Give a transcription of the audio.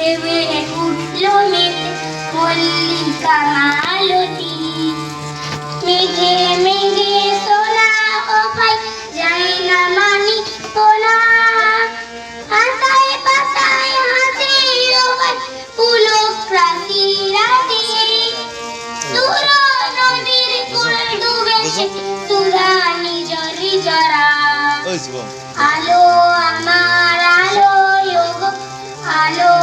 ভেবে উঠলো মেতে মল্লিকা মালতী। মেঘে মেঘে সোনা ও ভাই যাই না মানি কোনা, পাতায় পাতায় হাসে ও ভাই পুলক রাতি রাতি। দূর নদীর কোল ডুবেছে তুরা নিজরি জরা, আলো আমার আলো গো আলো